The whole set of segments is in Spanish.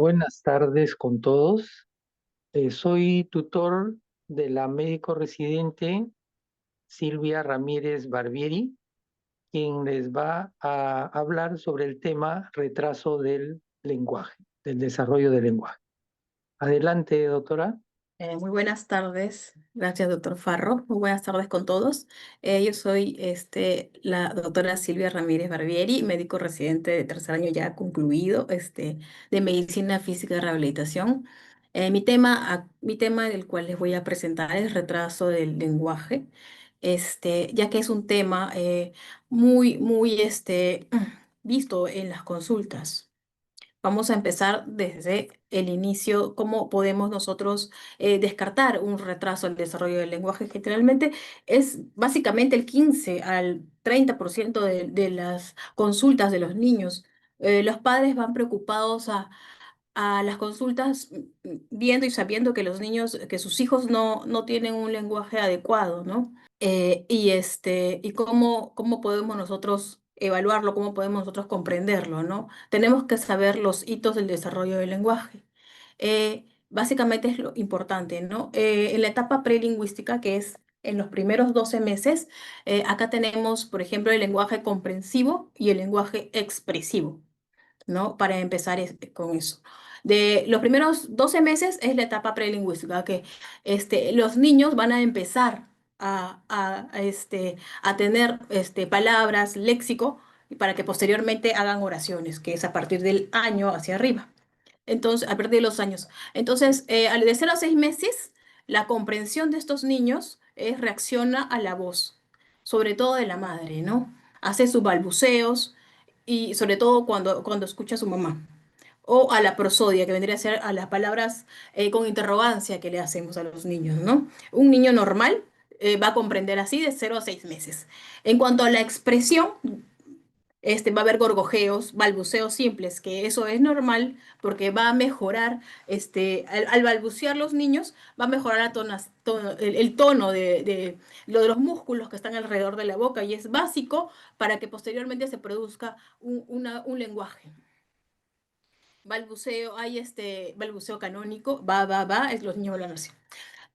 Buenas tardes con todos. Soy tutor de la médico residente Silvia Ramírez Barbieri, quien les va a hablar sobre el tema retraso del lenguaje, del desarrollo del lenguaje. Adelante, doctora. Muy buenas tardes, gracias doctor Farro, muy buenas tardes con todos. Yo soy la doctora Silvia Ramírez Barbieri, médico residente de tercer año ya concluido de Medicina Física y Rehabilitación. Mi tema del cual les voy a presentar es retraso del lenguaje, ya que es un tema muy visto en las consultas. Vamos a empezar desde el inicio, cómo podemos nosotros descartar un retraso al desarrollo del lenguaje. Generalmente es básicamente el 15 al 30% de las consultas de los niños. Los padres van preocupados a las consultas viendo y sabiendo que los niños, que sus hijos no tienen un lenguaje adecuado, ¿no? Y cómo podemos nosotros evaluarlo, cómo podemos nosotros comprenderlo, ¿no? Tenemos que saber los hitos del desarrollo del lenguaje. Básicamente es lo importante, ¿no? En la etapa prelingüística, que es en los primeros 12 meses, acá tenemos, por ejemplo, el lenguaje comprensivo y el lenguaje expresivo, ¿no? Para empezar con eso. De los primeros 12 meses es la etapa prelingüística, que los niños van a empezar a tener palabras, léxico, y para que posteriormente hagan oraciones, que es a partir del año hacia arriba. Entonces, a partir de los años. Entonces, de 0 a 6 meses, la comprensión de estos niños reacciona a la voz, sobre todo de la madre, ¿no? Hace sus balbuceos y sobre todo cuando escucha a su mamá. O a la prosodia, que vendría a ser a las palabras con interrogancia que le hacemos a los niños, ¿no? Un niño normal va a comprender así de 0 a 6 meses. En cuanto a la expresión, va a haber gorgojeos, balbuceos simples, que eso es normal porque va a mejorar, al balbucear los niños, va a mejorar el tono de los músculos que están alrededor de la boca y es básico para que posteriormente se produzca un lenguaje. Hay balbuceo canónico, los niños van a nacer.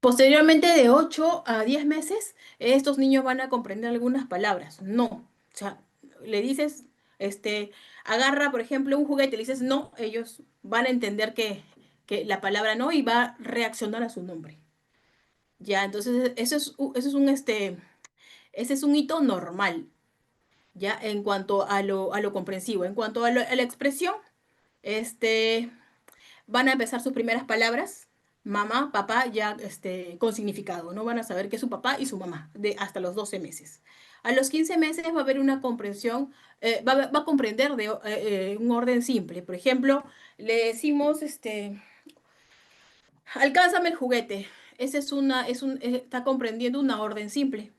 Posteriormente, de 8 a 10 meses, estos niños van a comprender algunas palabras. No. O sea, le dices, agarra, por ejemplo, un juguete, le dices no, ellos van a entender que la palabra no y va a reaccionar a su nombre. Ya, entonces, ese es un hito normal, ya, en cuanto a lo comprensivo. En cuanto a la expresión, este, van a empezar sus primeras palabras, mamá, papá, ya con significado, ¿no? Van a saber que es su papá y su mamá, hasta los 12 meses. A los 15 meses va a haber una comprensión, va a comprender un orden simple. Por ejemplo, le decimos, alcánzame el juguete. Está comprendiendo una orden simple.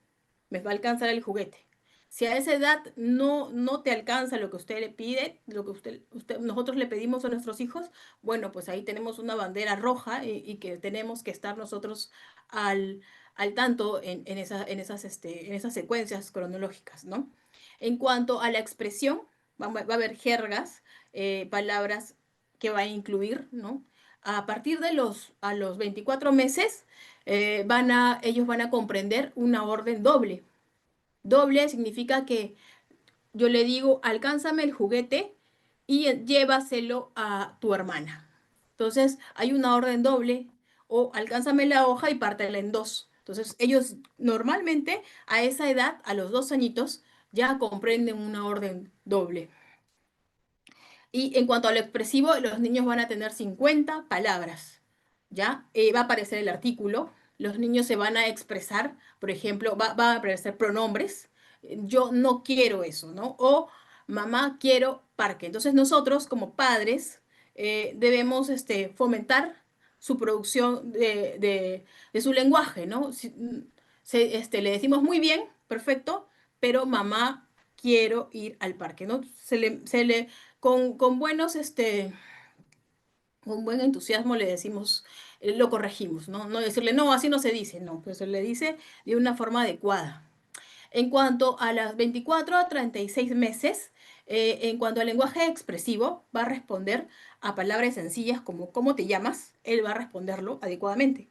Me va a alcanzar el juguete. Si a esa edad no te alcanza lo que usted le pide, lo que nosotros le pedimos a nuestros hijos, bueno, pues ahí tenemos una bandera roja y que tenemos que estar nosotros al, al tanto en esas secuencias cronológicas, ¿no? En cuanto a la expresión, va a haber jergas, palabras que va a incluir, ¿no? A partir a los 24 meses, ellos van a comprender una orden doble. Doble significa que yo le digo, alcánzame el juguete y llévaselo a tu hermana. Entonces, hay una orden doble o alcánzame la hoja y pártela en dos. Entonces, ellos normalmente a esa edad, a los 2 añitos, ya comprenden una orden doble. Y en cuanto a lo expresivo, los niños van a tener 50 palabras, ¿ya? Va a aparecer el artículo, los niños se van a expresar, por ejemplo, va a aparecer pronombres, yo no quiero eso, ¿no? O mamá, quiero parque. Entonces nosotros como padres debemos fomentar su producción de su lenguaje, ¿no? Le decimos muy bien, perfecto, pero mamá, quiero ir al parque, ¿no? Con con buen entusiasmo le decimos, lo corregimos, ¿no? No decirle, no, así no se dice, no, pues se le dice de una forma adecuada. En cuanto a las 24 a 36 meses, En cuanto al lenguaje expresivo, va a responder a palabras sencillas como ¿cómo te llamas? Él va a responderlo adecuadamente.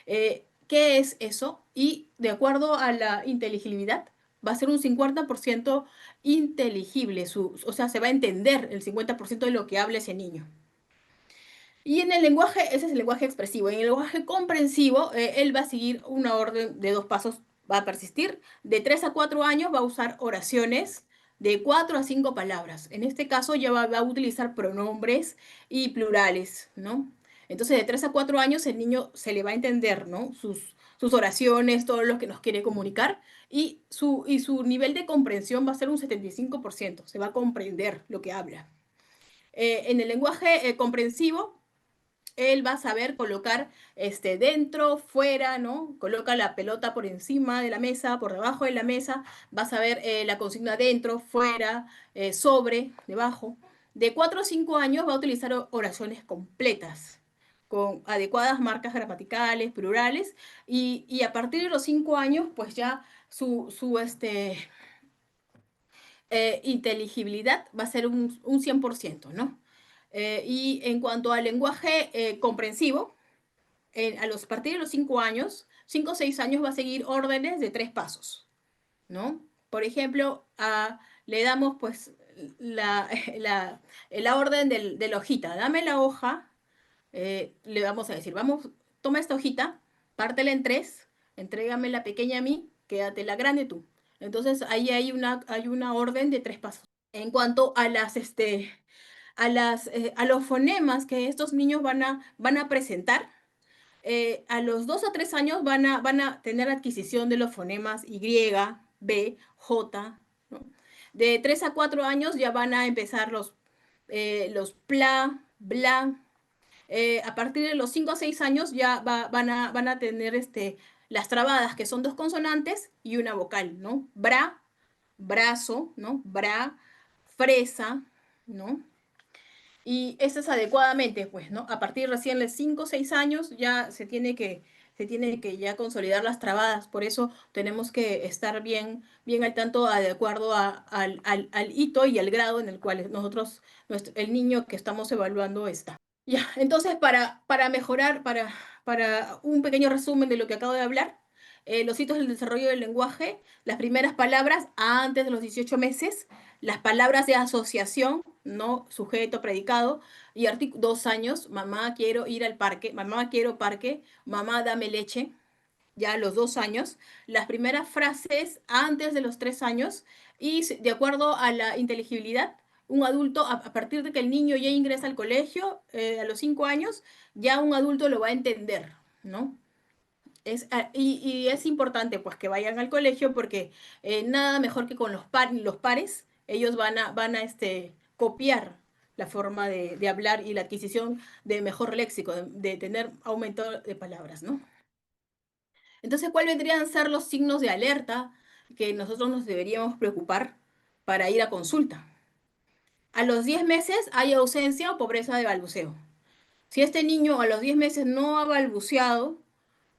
¿Qué es eso? Y de acuerdo a la inteligibilidad, va a ser un 50% inteligible, o sea, se va a entender el 50% de lo que habla ese niño. Y en el lenguaje, ese es el lenguaje expresivo. En el lenguaje comprensivo, él va a seguir una orden de 2 pasos, va a persistir. De 3 a 4 años va a usar oraciones de 4 a 5 palabras. En este caso ya va a utilizar pronombres y plurales, ¿no? Entonces de 3 a 4 años el niño se le va a entender, ¿no? Sus oraciones, todo lo que nos quiere comunicar, y su nivel de comprensión va a ser un 75%. Se va a comprender lo que habla. En el lenguaje comprensivo, él va a saber colocar dentro, fuera, ¿no? Coloca la pelota por encima de la mesa, por debajo de la mesa, va a saber la consigna dentro, fuera, sobre, debajo. De 4 a 5 años va a utilizar oraciones completas, con adecuadas marcas gramaticales, plurales, y a partir de los 5 años, pues ya su inteligibilidad va a ser un 100%, ¿no? Y en cuanto al lenguaje comprensivo, a partir de los 5 años, 5 o 6 años, va a seguir órdenes de 3 pasos, ¿no? Por ejemplo, le damos pues la, la, la orden de la hojita. Dame la hoja, le vamos a decir, vamos, toma esta hojita, pártela en 3, entrégame la pequeña a mí, quédate la grande tú. Entonces ahí hay una orden de 3 pasos. En cuanto a los fonemas que estos niños van a presentar, a los 2 a 3 años van a tener adquisición de los fonemas Y, B, J, ¿no? De 3 a 4 años ya van a empezar los pla, bla. A partir de los 5 a 6 años ya van a tener las trabadas, que son 2 consonantes y una vocal, ¿no? Bra, brazo, ¿no? Bra, fresa, ¿no? Y eso es adecuadamente, pues, ¿no? A partir recién de 5 o 6 años ya se tiene que ya consolidar las trabadas. Por eso tenemos que estar bien, bien al tanto, de acuerdo al hito y al grado en el cual el niño que estamos evaluando está. Ya, entonces para mejorar, para un pequeño resumen de lo que acabo de hablar, los hitos del desarrollo del lenguaje: las primeras palabras antes de los 18 meses, las palabras de asociación, no sujeto, predicado, y 2 años: mamá quiero ir al parque, mamá quiero parque, mamá dame leche. Ya a los 2 años, las primeras frases antes de los 3 años, y de acuerdo a la inteligibilidad, un adulto, a partir de que el niño ya ingresa al colegio, a los 5 años, ya un adulto lo va a entender, ¿no? Y es importante pues que vayan al colegio, porque nada mejor que con los pares, ellos van a copiar la forma de hablar y la adquisición de mejor léxico, de tener aumento de palabras, ¿no? Entonces, ¿cuáles vendrían a ser los signos de alerta que nosotros nos deberíamos preocupar para ir a consulta? A los 10 meses hay ausencia o pobreza de balbuceo. Si este niño a los 10 meses no ha balbuceado,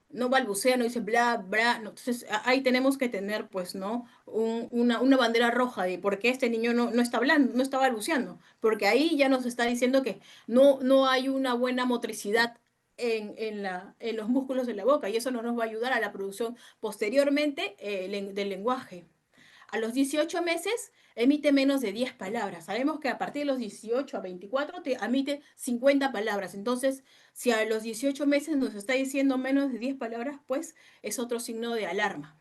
no balbucea, no dice bla, bla, no, entonces ahí tenemos que tener, pues, ¿no? Una bandera roja de por qué este niño no está hablando, no está balbuceando, porque ahí ya nos está diciendo que no hay una buena motricidad en los músculos de la boca, y eso no nos va a ayudar a la producción posteriormente del lenguaje. A los 18 meses emite menos de 10 palabras. Sabemos que a partir de los 18 a 24 te emite 50 palabras. Entonces, si a los 18 meses nos está diciendo menos de 10 palabras, pues es otro signo de alarma.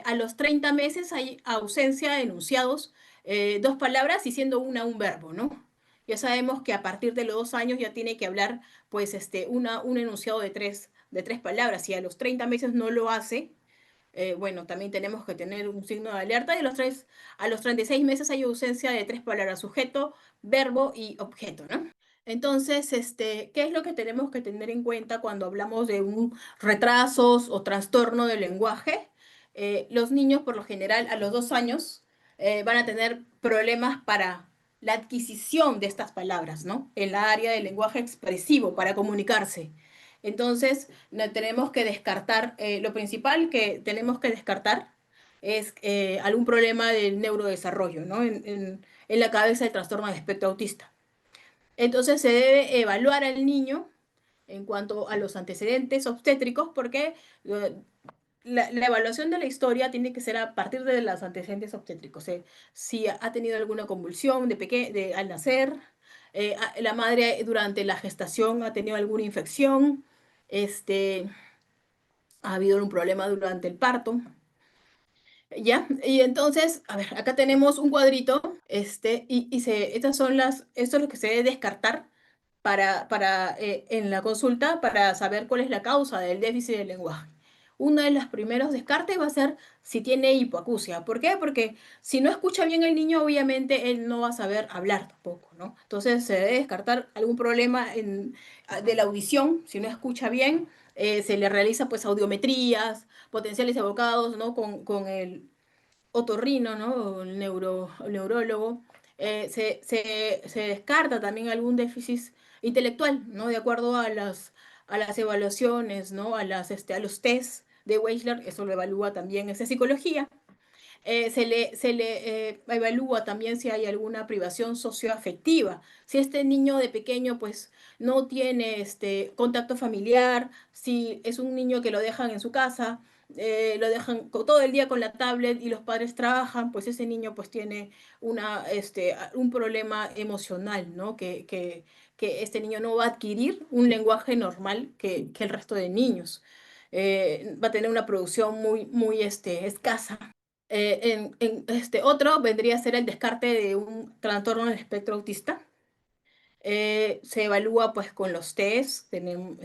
A los 30 meses hay ausencia de enunciados, 2 palabras y siendo una un verbo, ¿no? Ya sabemos que a partir de los 2 años ya tiene que hablar, pues, un enunciado de tres palabras. Si a los 30 meses no lo hace, bueno, también tenemos que tener un signo de alerta. Y a los 36 meses hay ausencia de 3 palabras: sujeto, verbo y objeto, ¿no? Entonces, ¿qué es lo que tenemos que tener en cuenta cuando hablamos de un retrasos o trastorno del lenguaje? Los niños, por lo general, a los 2 años van a tener problemas para la adquisición de estas palabras, ¿no? En la área del lenguaje expresivo, para comunicarse. Entonces, no tenemos que descartar, lo principal que tenemos que descartar es algún problema del neurodesarrollo, ¿no? en la cabeza el trastorno de espectro autista. Entonces se debe evaluar al niño en cuanto a los antecedentes obstétricos, porque la evaluación de la historia tiene que ser a partir de los antecedentes obstétricos. Si ha tenido alguna convulsión al nacer, la madre durante la gestación ha tenido alguna infección, este, ha habido un problema durante el parto. ¿Ya? Y entonces, a ver, acá tenemos un cuadrito, esto es lo que se debe descartar en la consulta para saber cuál es la causa del déficit del lenguaje. Uno de los primeros descartes va a ser si tiene hipoacusia. ¿Por qué? Porque si no escucha bien el niño, obviamente él no va a saber hablar tampoco, ¿no? Entonces se debe descartar algún problema de la audición, si no escucha bien, se le realiza pues audiometrías, potenciales evocados, ¿no? Con el otorrino, ¿no? O el neurólogo. Se descarta también algún déficit intelectual, ¿no? De acuerdo a las evaluaciones, ¿no? A los test de Weisler, eso lo evalúa también esa psicología. Se le evalúa también si hay alguna privación socioafectiva. Si este niño de pequeño pues no tiene contacto familiar, si es un niño que lo dejan en su casa, lo dejan todo el día con la tablet y los padres trabajan, pues ese niño pues tiene un problema emocional, ¿no? Que este niño no va a adquirir un lenguaje normal que el resto de niños. Va a tener una producción muy escasa. Otro vendría a ser el descarte de un trastorno del espectro autista. Se evalúa pues con los test, tenemos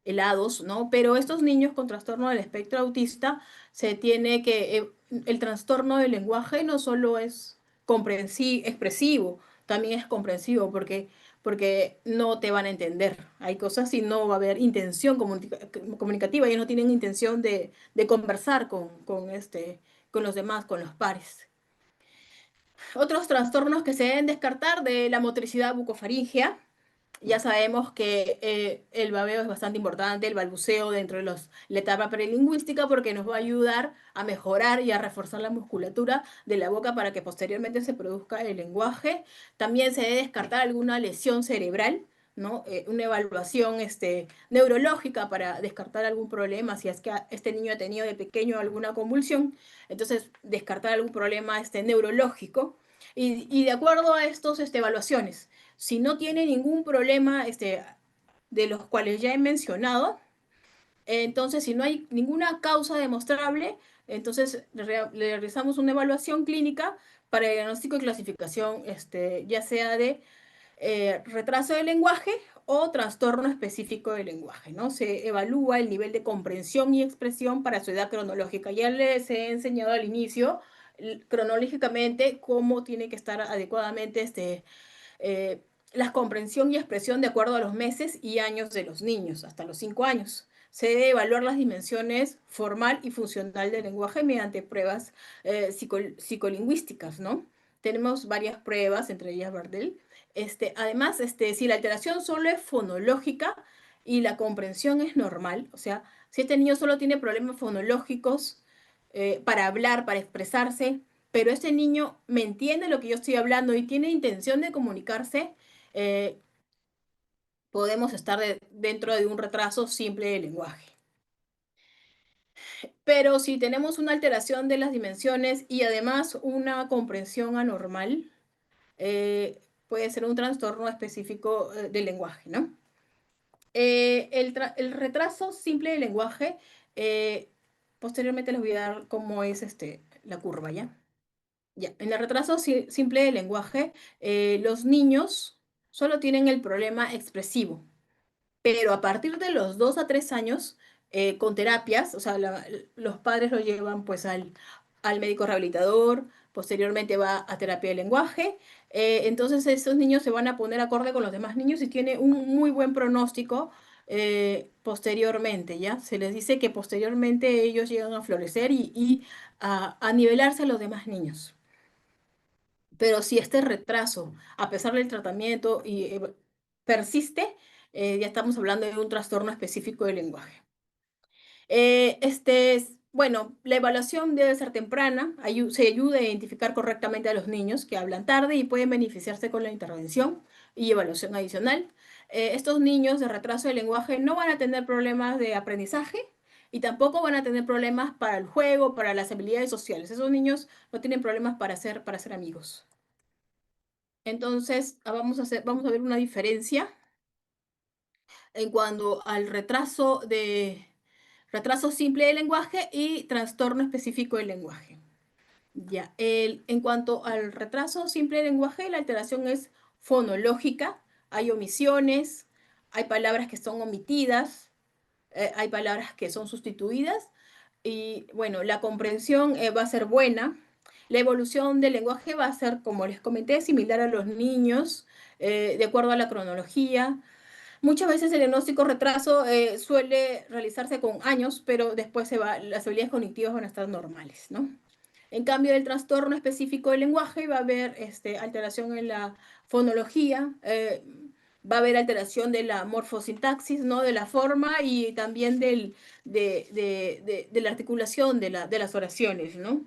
helados, ¿no? Pero estos niños con trastorno del espectro autista se tiene que, el trastorno del lenguaje no solo es expresivo, también es comprensivo porque no te van a entender. Hay cosas y no va a haber intención comunicativa, ellos no tienen intención de conversar con los demás, con los pares. Otros trastornos que se deben descartar de la motricidad bucofaríngea. Ya sabemos que el babeo es bastante importante, el balbuceo dentro de la etapa prelingüística, porque nos va a ayudar a mejorar y a reforzar la musculatura de la boca para que posteriormente se produzca el lenguaje. También se debe descartar alguna lesión cerebral, ¿no? Una evaluación neurológica para descartar algún problema, si es que este niño ha tenido de pequeño alguna convulsión, entonces descartar algún problema neurológico. Y de acuerdo a estas evaluaciones, si no tiene ningún problema de los cuales ya he mencionado, entonces si no hay ninguna causa demostrable, entonces le realizamos una evaluación clínica para el diagnóstico y clasificación, ya sea de retraso del lenguaje o trastorno específico del lenguaje, ¿no? Se evalúa el nivel de comprensión y expresión para su edad cronológica. Ya les he enseñado al inicio cronológicamente cómo tiene que estar adecuadamente eh, la comprensión y expresión de acuerdo a los meses y años de los niños, hasta los 5 años. Se debe evaluar las dimensiones formal y funcional del lenguaje mediante pruebas psicolingüísticas, ¿no? Tenemos varias pruebas, entre ellas Bardell. Además, si la alteración solo es fonológica y la comprensión es normal, o sea, si este niño solo tiene problemas fonológicos para hablar, para expresarse, pero este niño me entiende lo que yo estoy hablando y tiene intención de comunicarse, eh, podemos estar dentro de un retraso simple de lenguaje. Pero si tenemos una alteración de las dimensiones y además una comprensión anormal, puede ser un trastorno específico del lenguaje, ¿no? El retraso simple del lenguaje, posteriormente les voy a dar cómo es la curva, ¿ya? Ya, en el retraso simple del lenguaje, los niños solo tienen el problema expresivo, pero a partir de los 2 a 3 años, con terapias, o sea, los padres lo llevan pues al médico rehabilitador, posteriormente va a terapia de lenguaje, entonces esos niños se van a poner acorde con los demás niños y tiene un muy buen pronóstico posteriormente, ¿ya? Se les dice que posteriormente ellos llegan a florecer y a nivelarse a los demás niños. Pero si este retraso, a pesar del tratamiento, persiste, ya estamos hablando de un trastorno específico del lenguaje. Bueno, la evaluación debe ser temprana, se ayuda a identificar correctamente a los niños que hablan tarde y pueden beneficiarse con la intervención y evaluación adicional. Estos niños de retraso de lenguaje no van a tener problemas de aprendizaje y tampoco van a tener problemas para el juego, para las habilidades sociales. Esos niños no tienen problemas para ser amigos. Entonces, vamos a ver una diferencia en cuanto al retraso simple del lenguaje y trastorno específico del lenguaje. Ya, en cuanto al retraso simple del lenguaje, la alteración es fonológica, hay omisiones, hay palabras que son omitidas, hay palabras que son sustituidas y bueno, la comprensión va a ser buena. La evolución del lenguaje va a ser, como les comenté, similar a los niños, de acuerdo a la cronología. Muchas veces el diagnóstico retraso suele realizarse con años, pero después las habilidades cognitivas van a estar normales, ¿no? En cambio, el trastorno específico del lenguaje va a haber alteración en la fonología, va a haber alteración de la morfosintaxis, ¿no? De la forma y también de la articulación de las oraciones, ¿no?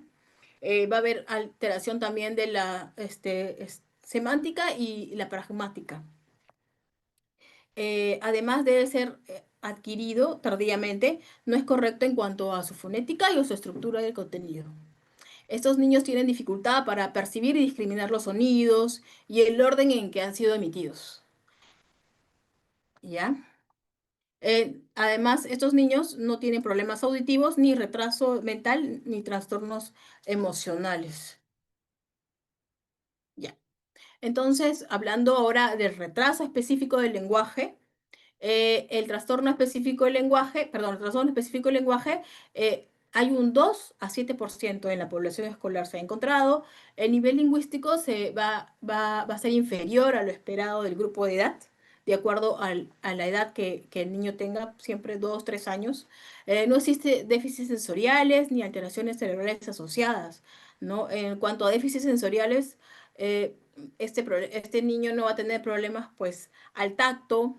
Va a haber alteración también de la semántica y la pragmática. Además debe ser adquirido tardíamente, no es correcto en cuanto a su fonética y a su estructura del contenido. Estos niños tienen dificultad para percibir y discriminar los sonidos y el orden en que han sido emitidos. ¿Ya? Además, estos niños no tienen problemas auditivos, ni retraso mental, ni trastornos emocionales. ¿Ya? Entonces, hablando ahora del retraso específico del lenguaje, el trastorno específico del lenguaje, perdón, el trastorno específico del lenguaje, hay un 2 a 7% en la población escolar se ha encontrado. El nivel lingüístico va a ser inferior a lo esperado del grupo de edad, de acuerdo a la edad que el niño tenga, siempre 2, 3 años. No existe déficits sensoriales ni alteraciones cerebrales asociadas, ¿no? En cuanto a déficits sensoriales, eh, este niño no va a tener problemas, pues, al tacto,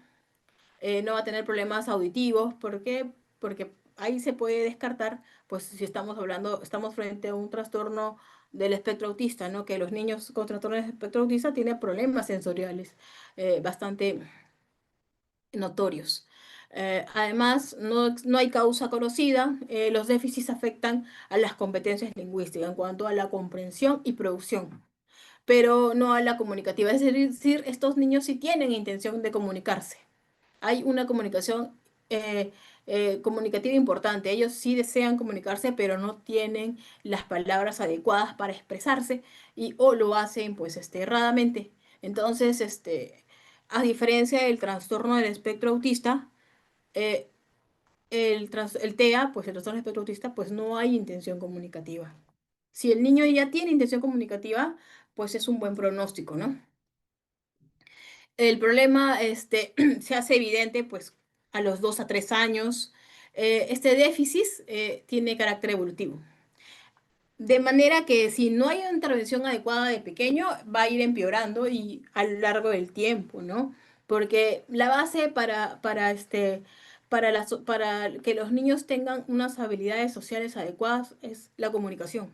no va a tener problemas auditivos. ¿Por qué? Porque ahí se puede descartar, pues si estamos frente a un trastorno del espectro autista, ¿no? Que los niños con trastorno del espectro autista tienen problemas sensoriales bastante notorios. Además, no hay causa conocida. Los déficits afectan a las competencias lingüísticas en cuanto a la comprensión y producción, pero no a la comunicativa. Es decir, estos niños sí tienen intención de comunicarse, hay una comunicación comunicativa importante. Ellos sí desean comunicarse, pero no tienen las palabras adecuadas para expresarse o lo hacen pues erradamente. Entonces, a diferencia del trastorno del espectro autista, eh, el TEA, pues el trastorno del espectro autista, pues no hay intención comunicativa. Si el niño ya tiene intención comunicativa, pues es un buen pronóstico, ¿no? El problema se hace evidente pues a los 2 a 3 años. Este déficit tiene carácter evolutivo. De manera que si no hay una intervención adecuada de pequeño, va a ir empeorando y a lo largo del tiempo, ¿no? Porque la base para que los niños tengan unas habilidades sociales adecuadas es la comunicación.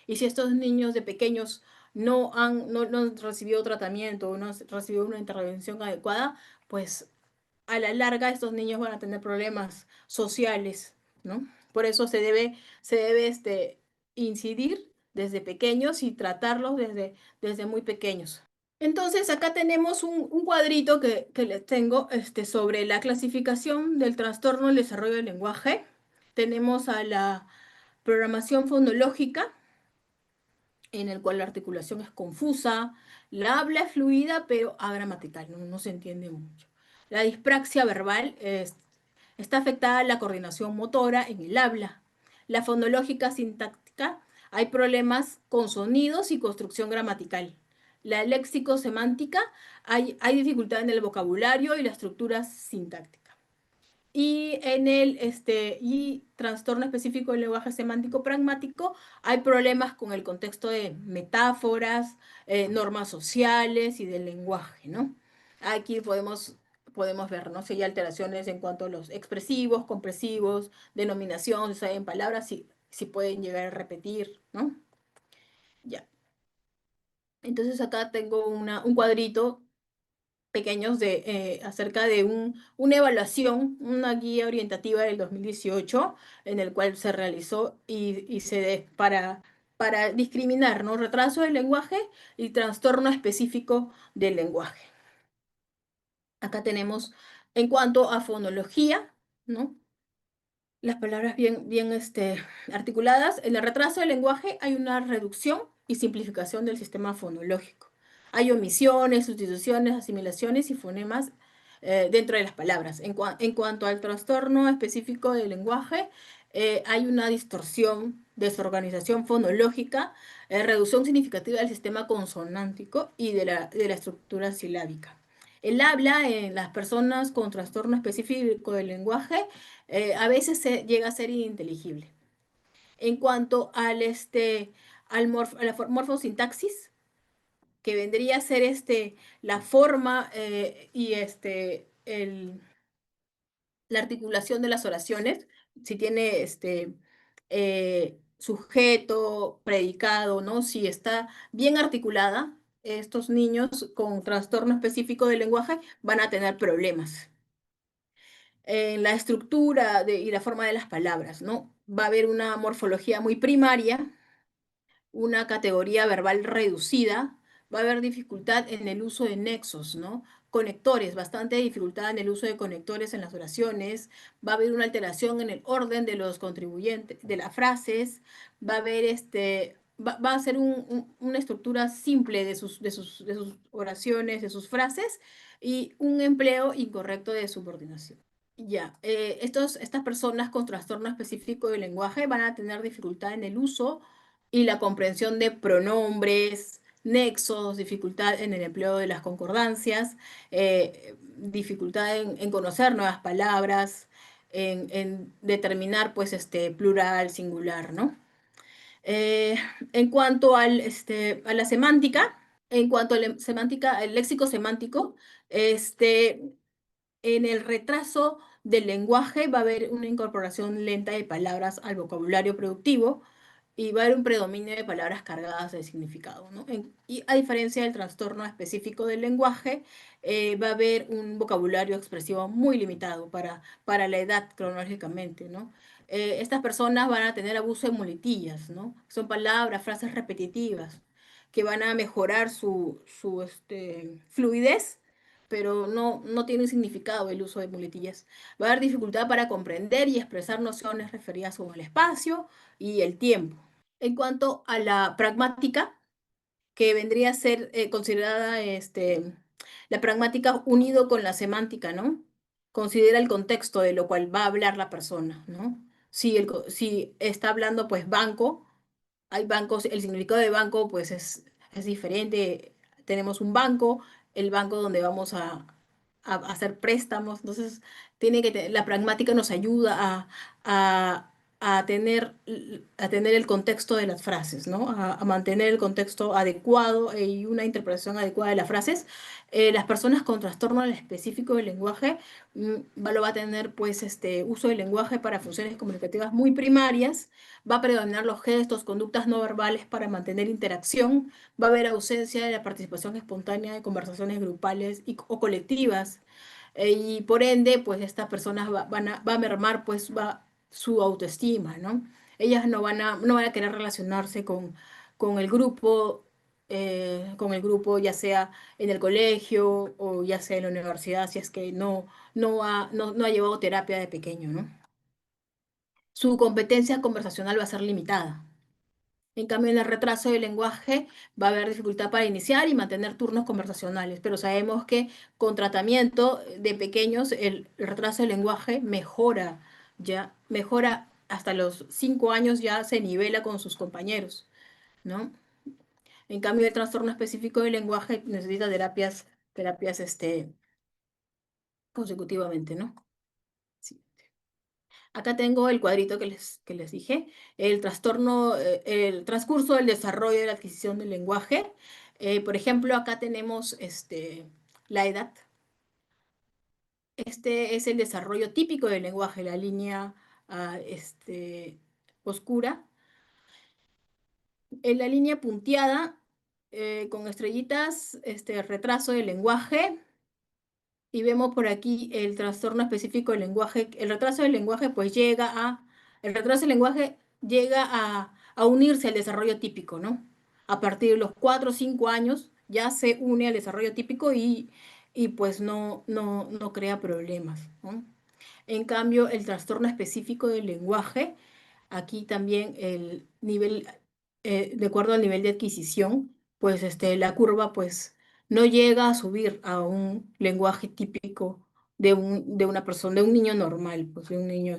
Y si estos niños de pequeños no han recibido tratamiento o no han recibido una intervención adecuada, pues a la larga estos niños van a tener problemas sociales, ¿no? Por eso se debe incidir desde pequeños y tratarlos desde muy pequeños. Entonces, acá tenemos un cuadrito que les tengo sobre la clasificación del trastorno del desarrollo del lenguaje. Tenemos a la programación fonológica, en el cual la articulación es confusa, la habla es fluida, pero agramatical, no se entiende mucho. La dispraxia verbal está afectada la coordinación motora en el habla. La fonológica sintáctica, hay problemas con sonidos y construcción gramatical. La léxico-semántica, hay dificultad en el vocabulario y la estructura sintáctica. Y en el trastorno específico del lenguaje semántico pragmático hay problemas con el contexto de metáforas, normas sociales y del lenguaje, ¿no? Aquí podemos ver, ¿no? Si hay alteraciones en cuanto a los expresivos, compresivos, denominación, si saben palabras, sí, si pueden llegar a repetir, ¿no? Ya. Entonces acá tengo un cuadrito pequeños acerca de una evaluación, una guía orientativa del 2018, en el cual se realizó para discriminar, ¿no? Retraso del lenguaje y trastorno específico del lenguaje. Acá tenemos, en cuanto a fonología, ¿no? Las palabras bien articuladas. En el retraso del lenguaje hay una reducción y simplificación del sistema fonológico. Hay omisiones, sustituciones, asimilaciones y fonemas dentro de las palabras. En cuanto al trastorno específico del lenguaje, hay una distorsión, desorganización fonológica, reducción significativa del sistema consonántico y de la estructura silábica. El habla en las personas con trastorno específico del lenguaje a veces llega a ser ininteligible. En cuanto a la morfosintaxis, que vendría a ser la forma y la articulación de las oraciones, si tiene sujeto, predicado, ¿no? Si está bien articulada, estos niños con trastorno específico del lenguaje van a tener problemas en la estructura y la forma de las palabras, ¿no? Va a haber una morfología muy primaria, una categoría verbal reducida, va a haber dificultad en el uso de nexos, ¿no? Conectores, bastante dificultad en el uso de conectores en las oraciones, va a haber una alteración en el orden de los contribuyentes, de las frases, va a haber va a ser una estructura simple de sus oraciones, de sus frases y un empleo incorrecto de subordinación. Ya, estas personas con trastorno específico del lenguaje van a tener dificultad en el uso y la comprensión de pronombres, nexos, dificultad en el empleo de las concordancias, dificultad en conocer nuevas palabras, en determinar pues plural, singular, ¿no? Eh, en cuanto a la semántica, en cuanto a la semántica, el léxico semántico, en el retraso del lenguaje va a haber una incorporación lenta de palabras al vocabulario productivo y va a haber un predominio de palabras cargadas de significado, ¿no? Y a diferencia del trastorno específico del lenguaje, va a haber un vocabulario expresivo muy limitado para la edad cronológicamente, ¿no? Estas personas van a tener abuso de muletillas, ¿no? Son palabras, frases repetitivas que van a mejorar su fluidez, pero no tiene significado el uso de muletillas. Va a haber dificultad para comprender y expresar nociones referidas con el espacio y el tiempo. En cuanto a la pragmática, que vendría a ser considerada la pragmática unido con la semántica, ¿no? Considera el contexto de lo cual va a hablar la persona, ¿no? Si está hablando, pues, banco, hay bancos, el significado de banco, pues, es diferente. Tenemos un banco, el banco donde vamos a hacer préstamos, entonces la pragmática nos ayuda a, a tener el contexto de las frases, ¿no? A mantener el contexto adecuado y una interpretación adecuada de las frases. Las personas con trastorno específico del lenguaje lo va a tener, pues, uso del lenguaje para funciones comunicativas muy primarias, va a predominar los gestos, conductas no verbales para mantener interacción, va a haber ausencia de la participación espontánea de conversaciones grupales o colectivas, y por ende, pues estas personas va a mermar pues su autoestima, ¿no? Ellas no van a querer relacionarse con el grupo, ya sea en el colegio o ya sea en la universidad, si es que no ha llevado terapia de pequeño, ¿no? Su competencia conversacional va a ser limitada. En cambio, en el retraso del lenguaje va a haber dificultad para iniciar y mantener turnos conversacionales, pero sabemos que con tratamiento de pequeños el retraso del lenguaje mejora hasta los 5 años, ya se nivela con sus compañeros, ¿no? En cambio, el trastorno específico del lenguaje necesita terapias consecutivamente, ¿no? Sí. Acá tengo el cuadrito que les dije, el transcurso del desarrollo de la adquisición del lenguaje. Por ejemplo, acá tenemos la edad. Este es el desarrollo típico del lenguaje, la línea ah, este, oscura. En la línea punteada, con estrellitas, retraso del lenguaje. Y vemos por aquí el trastorno específico del lenguaje. El retraso del lenguaje, pues el retraso del lenguaje llega a unirse al desarrollo típico, ¿no? A partir de los 4 o 5 años ya se une al desarrollo típico y pues no crea problemas, ¿no? En cambio, el trastorno específico del lenguaje, aquí también el nivel, de acuerdo al nivel de adquisición, pues la curva pues no llega a subir a un lenguaje típico de una persona, de un niño normal, pues de un niño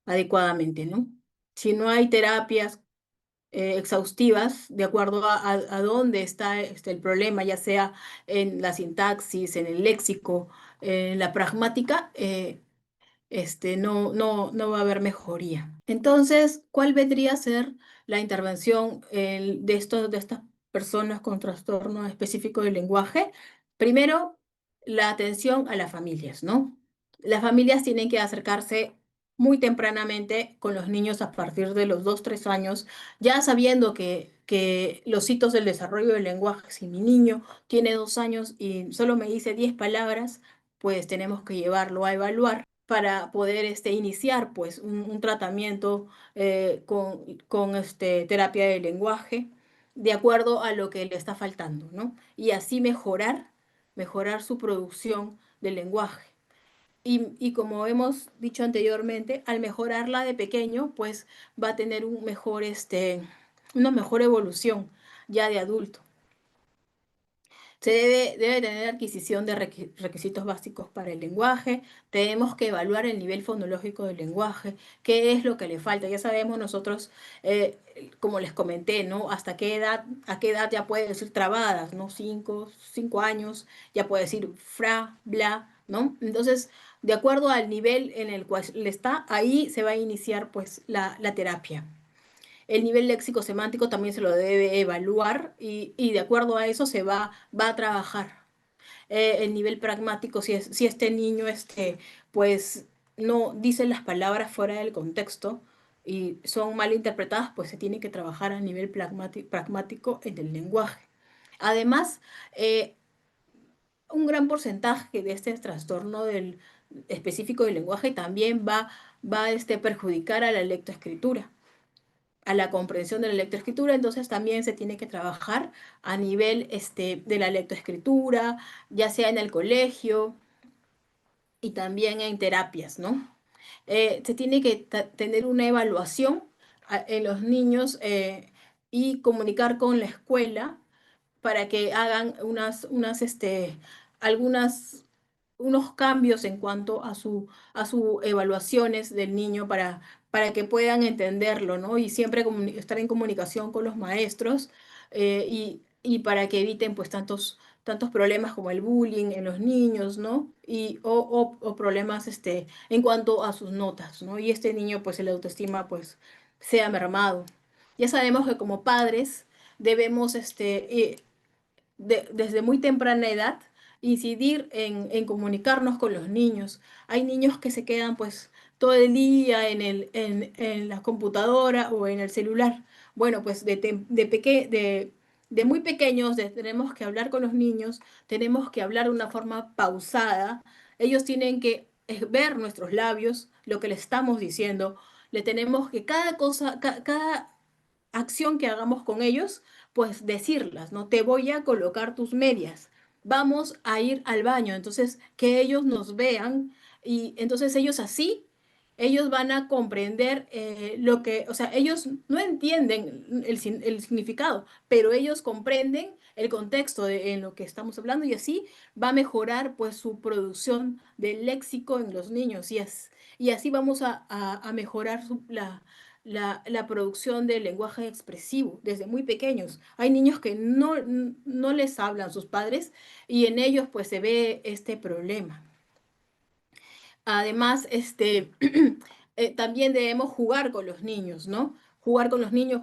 adecuadamente, ¿no? Si no hay terapias exhaustivas de acuerdo a dónde está el problema, ya sea en la sintaxis, en el léxico, en la pragmática, no va a haber mejoría. Entonces, ¿cuál vendría a ser la intervención de estas personas con trastorno específico del lenguaje? Primero, la atención a las familias, ¿no? Las familias tienen que acercarse muy tempranamente con los niños a partir de los 2, 3 años, ya sabiendo que los hitos del desarrollo del lenguaje, si mi niño tiene 2 años y solo me dice 10 palabras, pues tenemos que llevarlo a evaluar para poder iniciar pues un tratamiento con terapia de lenguaje de acuerdo a lo que le está faltando, ¿no? Y así mejorar su producción del lenguaje. Y como hemos dicho anteriormente, al mejorarla de pequeño, pues va a tener una mejor evolución ya de adulto. Debe tener adquisición de requisitos básicos para el lenguaje. Tenemos que evaluar el nivel fonológico del lenguaje, qué es lo que le falta. Ya sabemos nosotros, como les comenté, ¿no? A qué edad ya puede decir trabadas, ¿no? 5 años, ya puede decir fra, bla, ¿no? Entonces, de acuerdo al nivel en el cual le está, ahí se va a iniciar pues la terapia. El nivel léxico semántico también se lo debe evaluar y de acuerdo a eso va a trabajar. El nivel pragmático, si este niño pues no dice las palabras fuera del contexto y son mal interpretadas, pues se tiene que trabajar a nivel pragmático en el lenguaje. Además, un gran porcentaje de este trastorno específico del lenguaje también va a perjudicar a la lectoescritura, a la comprensión de la lectoescritura, entonces también se tiene que trabajar a nivel de la lectoescritura, ya sea en el colegio y también en terapias, ¿no? Se tiene que tener una evaluación en los niños y comunicar con la escuela para que hagan algunas, unos cambios en cuanto a su evaluaciones del niño para que puedan entenderlo, ¿no? Y siempre estar en comunicación con los maestros y para que eviten pues tantos problemas como el bullying en los niños, ¿no? O problemas en cuanto a sus notas, ¿no? Y este niño pues el autoestima pues sea mermado. Ya sabemos que como padres debemos desde muy temprana edad incidir en comunicarnos con los niños. Hay niños que se quedan pues todo el día en la computadora o en el celular. Bueno, pues de muy pequeños tenemos que hablar con los niños, tenemos que hablar de una forma pausada. Ellos tienen que ver nuestros labios, lo que le estamos diciendo. Le tenemos que cada cosa, cada acción que hagamos con ellos, pues decirlas, ¿no? Te voy a colocar tus medias, vamos a ir al baño, entonces que ellos nos vean y entonces ellos van a comprender o sea, ellos no entienden el significado, pero ellos comprenden el contexto en lo que estamos hablando y así va a mejorar pues su producción de léxico en los niños y así vamos a mejorar la producción del lenguaje expresivo desde muy pequeños. Hay niños que no les hablan sus padres y en ellos pues se ve este problema. Además, también debemos jugar con los niños, ¿no? Jugar con los niños,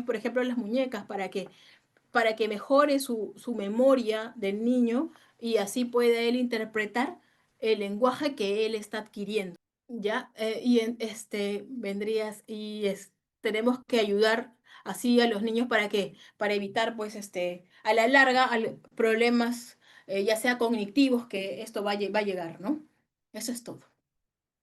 por ejemplo, las muñecas para que mejore su memoria del niño y así pueda él interpretar el lenguaje que él está adquiriendo. Ya, vendrías y tenemos que ayudar así a los niños para que, para evitar, pues, a la larga, problemas, ya sea cognitivos, que esto va a llegar, ¿no? Eso es todo.